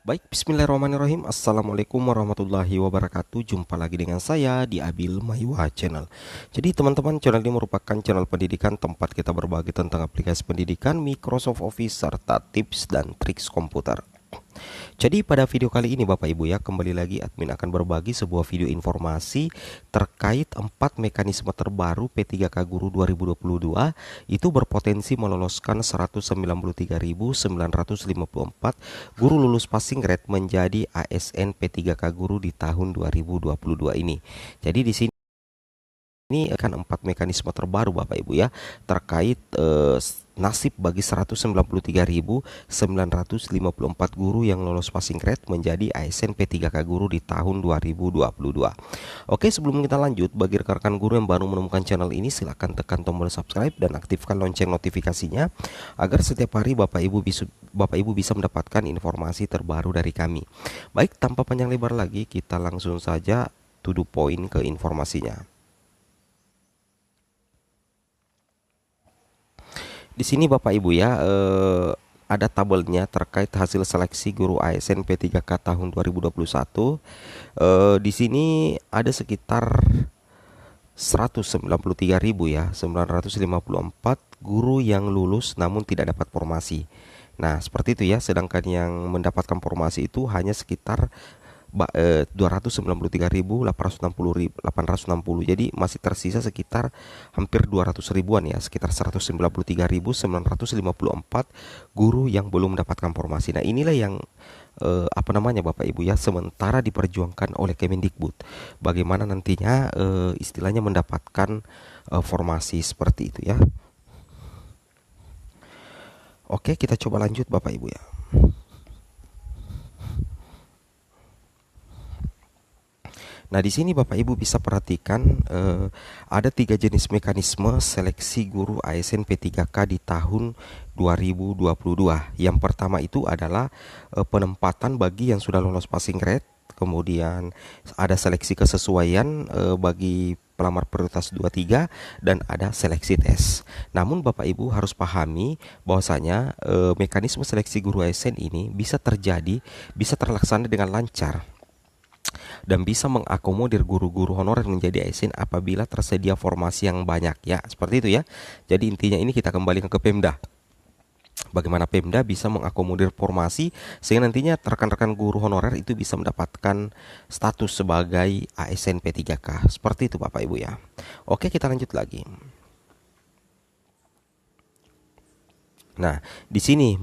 Baik, bismillahirrahmanirrahim. Assalamualaikum warahmatullahi wabarakatuh. Jumpa lagi dengan saya di Abil Maywa Channel. Jadi teman-teman, channel ini merupakan channel pendidikan tempat kita berbagi tentang aplikasi pendidikan, Microsoft Office, serta tips dan triks komputer. Jadi pada video kali ini Bapak Ibu ya, kembali lagi admin akan berbagi sebuah video informasi terkait 4 mekanisme terbaru P3K Guru 2022 itu berpotensi meloloskan 193.954 guru lulus passing grade menjadi ASN P3K Guru di tahun 2022 ini. Jadi di sini ini akan 4 mekanisme terbaru Bapak Ibu ya terkait nasib bagi 193.954 guru yang lolos passing grade menjadi ASN P3K Guru di tahun 2022. Oke, sebelum kita lanjut, bagi rekan-rekan guru yang baru menemukan channel ini, silahkan tekan tombol subscribe dan aktifkan lonceng notifikasinya agar setiap hari Bapak Ibu bisa mendapatkan informasi terbaru dari kami. Baik, tanpa panjang lebar lagi, kita langsung saja to the point ke informasinya. Di sini Bapak Ibu ya, ada tabelnya terkait hasil seleksi guru ASN P3K tahun 2021. Di sini ada sekitar 193.000 ya, 954 guru yang lulus namun tidak dapat formasi. Nah, seperti itu ya, sedangkan yang mendapatkan formasi itu hanya sekitar 293.860. Jadi masih tersisa sekitar hampir 200 ribuan ya, sekitar 193.954 guru yang belum mendapatkan formasi. Nah, inilah yang Bapak Ibu ya, sementara diperjuangkan oleh Kemendikbud. Bagaimana nantinya istilahnya mendapatkan formasi seperti itu ya. Oke, kita coba lanjut Bapak Ibu ya. Nah, di sini Bapak Ibu bisa perhatikan ada 3 jenis mekanisme seleksi guru ASN P3K di tahun 2022. Yang pertama itu adalah penempatan bagi yang sudah lolos passing grade, kemudian ada seleksi kesesuaian bagi pelamar prioritas 23 dan ada seleksi tes. Namun Bapak Ibu harus pahami bahwasanya mekanisme seleksi guru ASN ini bisa terlaksana dengan lancar dan bisa mengakomodir guru-guru honorer menjadi ASN apabila tersedia formasi yang banyak ya, seperti itu ya. Jadi intinya ini kita kembali ke Pemda. Bagaimana Pemda bisa mengakomodir formasi sehingga nantinya rekan-rekan guru honorer itu bisa mendapatkan status sebagai ASN P3K. Seperti itu Bapak Ibu ya. Oke, kita lanjut lagi. Nah, di sini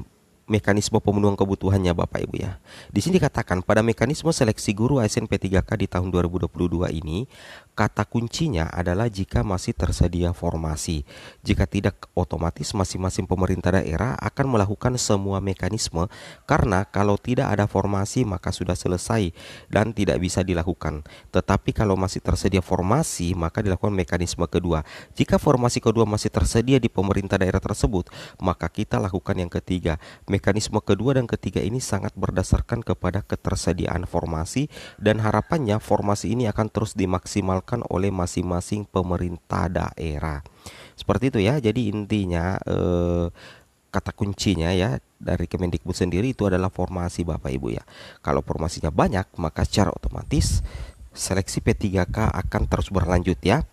mekanisme pemenuhan kebutuhannya Bapak Ibu ya. Di sini dikatakan pada mekanisme seleksi guru ASN P3K di tahun 2022 ini, kata kuncinya adalah jika masih tersedia formasi. Jika tidak, otomatis masing-masing pemerintah daerah akan melakukan semua mekanisme, karena kalau tidak ada formasi maka sudah selesai dan tidak bisa dilakukan. Tetapi kalau masih tersedia formasi maka dilakukan mekanisme kedua. Jika formasi kedua masih tersedia di pemerintah daerah tersebut, maka kita lakukan yang ketiga. Mekanisme kedua dan ketiga ini sangat berdasarkan kepada ketersediaan formasi dan harapannya formasi ini akan terus dimaksimalkan oleh masing-masing pemerintah daerah. Seperti itu ya. Jadi intinya kata kuncinya ya dari Kemendikbud sendiri itu adalah formasi Bapak Ibu ya. Kalau formasinya banyak maka secara otomatis seleksi P3K akan terus berlanjut ya.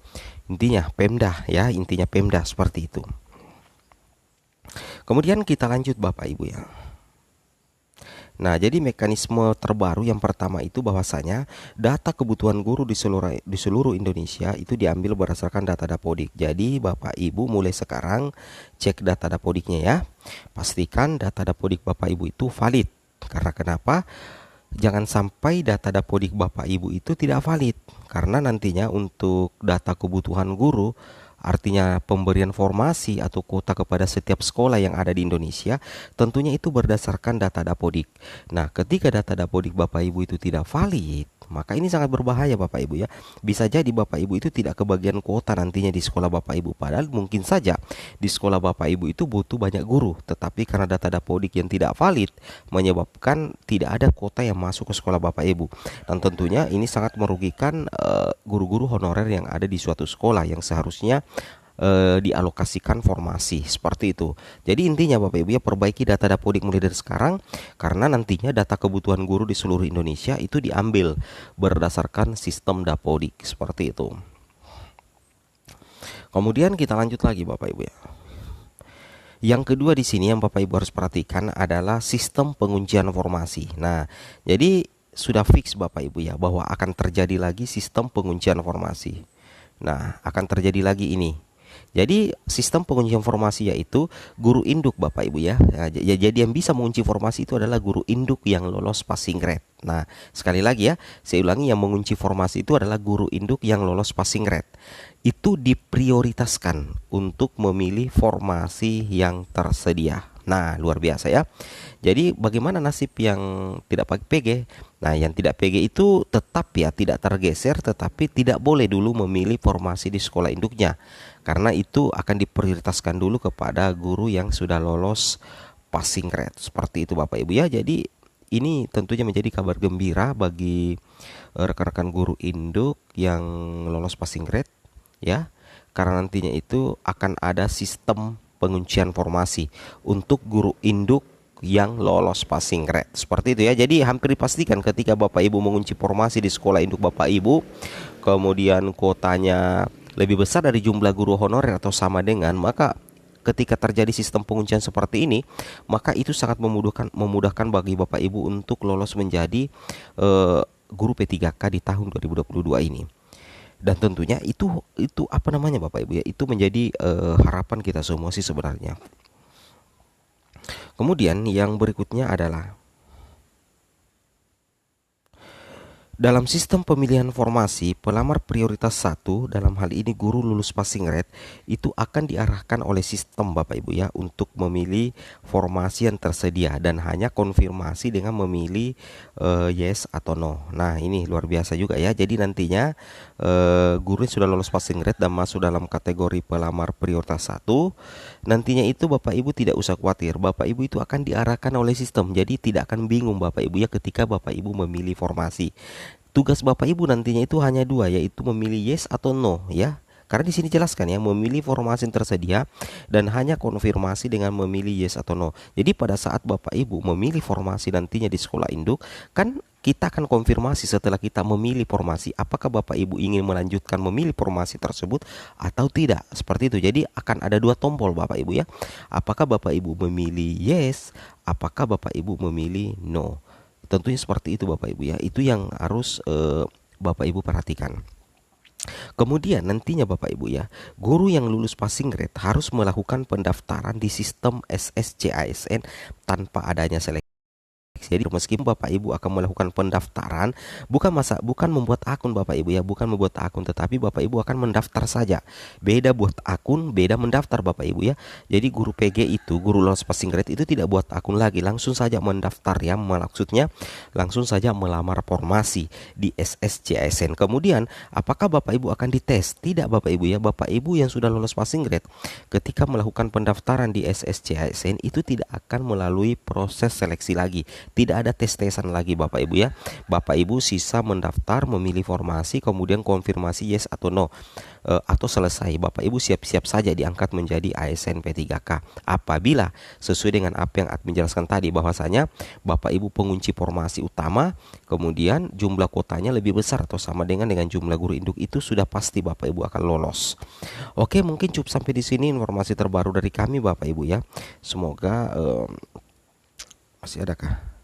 Intinya Pemda ya, intinya Pemda seperti itu. Kemudian kita lanjut Bapak Ibu ya. Nah, jadi mekanisme terbaru yang pertama itu bahwasanya data kebutuhan guru di seluruh Indonesia itu diambil berdasarkan data Dapodik. Jadi Bapak Ibu mulai sekarang cek data Dapodiknya ya. Pastikan data Dapodik Bapak Ibu itu valid. Karena kenapa? Jangan sampai data Dapodik Bapak Ibu itu tidak valid. Karena nantinya untuk data kebutuhan guru, artinya pemberian formasi atau kuota kepada setiap sekolah yang ada di Indonesia, tentunya itu berdasarkan data Dapodik. Nah, ketika data Dapodik Bapak Ibu itu tidak valid, maka ini sangat berbahaya Bapak Ibu ya. Bisa jadi Bapak Ibu itu tidak kebagian kuota nantinya di sekolah Bapak Ibu. Padahal mungkin saja di sekolah Bapak Ibu itu butuh banyak guru, tetapi karena data Dapodik yang tidak valid menyebabkan tidak ada kuota yang masuk ke sekolah Bapak Ibu. Dan tentunya ini sangat merugikan guru-guru honorer yang ada di suatu sekolah yang seharusnya dialokasikan formasi seperti itu. Jadi intinya Bapak Ibu ya, perbaiki data Dapodik mulai dari sekarang, karena nantinya data kebutuhan guru di seluruh Indonesia itu diambil berdasarkan sistem Dapodik seperti itu. Kemudian kita lanjut lagi Bapak Ibu ya. Yang kedua di sini yang Bapak Ibu harus perhatikan adalah sistem penguncian formasi. Nah, jadi sudah fix Bapak Ibu ya bahwa akan terjadi lagi sistem penguncian formasi. Nah, akan terjadi lagi ini. Jadi sistem penguncian formasi yaitu guru induk Bapak Ibu ya. Jadi yang bisa mengunci formasi itu adalah guru induk yang lolos passing grade. Nah, sekali lagi ya, saya ulangi, yang mengunci formasi itu adalah guru induk yang lolos passing grade. Itu diprioritaskan untuk memilih formasi yang tersedia. Nah, luar biasa ya. Jadi bagaimana nasib yang tidak pakai PG? Nah, yang tidak PG itu tetap ya tidak tergeser, tetapi tidak boleh dulu memilih formasi di sekolah induknya, karena itu akan diprioritaskan dulu kepada guru yang sudah lolos passing grade. Seperti itu Bapak Ibu ya. Jadi ini tentunya menjadi kabar gembira bagi rekan-rekan guru induk yang lolos passing grade ya, karena nantinya itu akan ada sistem penguncian formasi untuk guru induk yang lolos passing grade seperti itu ya. Jadi hampir dipastikan ketika Bapak Ibu mengunci formasi di sekolah induk Bapak Ibu, kemudian kuotanya lebih besar dari jumlah guru honorer atau sama dengan, maka ketika terjadi sistem penguncian seperti ini, maka itu sangat memudahkan bagi Bapak Ibu untuk lolos menjadi guru P3K di tahun 2022 ini. Dan tentunya itu apa namanya Bapak Ibu ya, itu menjadi harapan kita semua sih sebenarnya. Kemudian yang berikutnya adalah dalam sistem pemilihan formasi, pelamar prioritas 1, dalam hal ini guru lulus passing grade, itu akan diarahkan oleh sistem Bapak Ibu ya untuk memilih formasi yang tersedia dan hanya konfirmasi dengan memilih yes atau no. Nah, ini luar biasa juga ya. Jadi nantinya guru yang sudah lulus passing grade dan masuk dalam kategori pelamar prioritas 1, nantinya itu Bapak Ibu tidak usah khawatir. Bapak Ibu itu akan diarahkan oleh sistem. Jadi tidak akan bingung Bapak Ibu ya ketika Bapak Ibu memilih formasi. Tugas Bapak Ibu nantinya itu hanya dua, yaitu memilih yes atau no ya. Karena di sini jelaskan ya, memilih formasi yang tersedia dan hanya konfirmasi dengan memilih yes atau no. Jadi pada saat Bapak Ibu memilih formasi nantinya di sekolah induk, kan kita akan konfirmasi setelah kita memilih formasi apakah Bapak Ibu ingin melanjutkan memilih formasi tersebut atau tidak. Seperti itu. Jadi akan ada dua tombol Bapak Ibu ya. Apakah Bapak Ibu memilih yes, apakah Bapak Ibu memilih no. Tentunya seperti itu Bapak Ibu ya. Itu yang harus Bapak Ibu perhatikan. Kemudian nantinya Bapak Ibu ya, guru yang lulus passing grade harus melakukan pendaftaran di sistem SSCASN tanpa adanya seleksi. Jadi meskipun Bapak Ibu akan melakukan pendaftaran, bukan membuat akun Bapak Ibu ya, bukan membuat akun, tetapi Bapak Ibu akan mendaftar saja. Beda buat akun, beda mendaftar Bapak Ibu ya. Jadi guru PG itu, guru lulus passing grade itu tidak buat akun lagi, langsung saja mendaftar ya. Maksudnya langsung saja melamar formasi di SSCASN. Kemudian apakah Bapak Ibu akan dites? Tidak Bapak Ibu ya. Bapak Ibu yang sudah lulus passing grade ketika melakukan pendaftaran di SSCASN itu tidak akan melalui proses seleksi lagi. Tidak ada tes-tesan lagi Bapak Ibu ya. Bapak Ibu sisa mendaftar, memilih formasi, kemudian konfirmasi yes atau no, atau selesai. Bapak Ibu siap-siap saja diangkat menjadi ASN P3K. Apabila sesuai dengan apa yang admin jelaskan tadi, bahwasanya Bapak Ibu pengunci formasi utama, kemudian jumlah kuotanya lebih besar atau sama dengan jumlah guru induk, itu sudah pasti Bapak Ibu akan lolos. Oke, mungkin cukup sampai di sini informasi terbaru dari kami Bapak Ibu ya. Semoga masih adakah?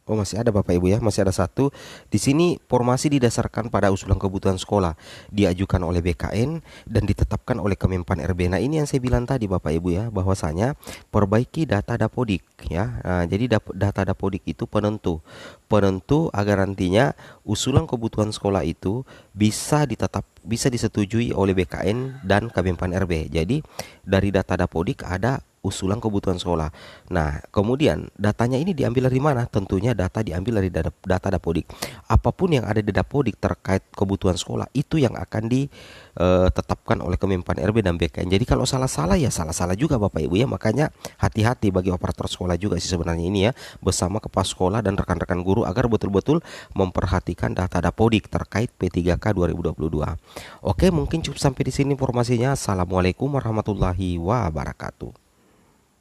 Oh, masih ada Bapak Ibu ya, masih ada satu. Di sini formasi didasarkan pada usulan kebutuhan sekolah, diajukan oleh BKN dan ditetapkan oleh Kemenpan RB. Nah, ini yang saya bilang tadi Bapak Ibu ya, bahwasanya perbaiki data Dapodik ya. Nah, jadi data Dapodik itu penentu agar nantinya usulan kebutuhan sekolah itu bisa disetujui oleh BKN dan Kemenpan RB. Jadi dari data Dapodik ada usulan kebutuhan sekolah. Nah, kemudian datanya ini diambil dari mana? Tentunya data diambil dari data Dapodik. Apapun yang ada di Dapodik terkait kebutuhan sekolah itu yang akan ditetapkan oleh Kemenpan RB dan BKN. Jadi kalau salah-salah ya salah-salah juga Bapak Ibu ya. Makanya hati-hati bagi operator sekolah juga sih sebenarnya ini ya, bersama kepala sekolah dan rekan-rekan guru agar betul-betul memperhatikan data Dapodik terkait P3K 2022. Oke, mungkin cukup sampai di sini informasinya. Assalamualaikum warahmatullahi wabarakatuh.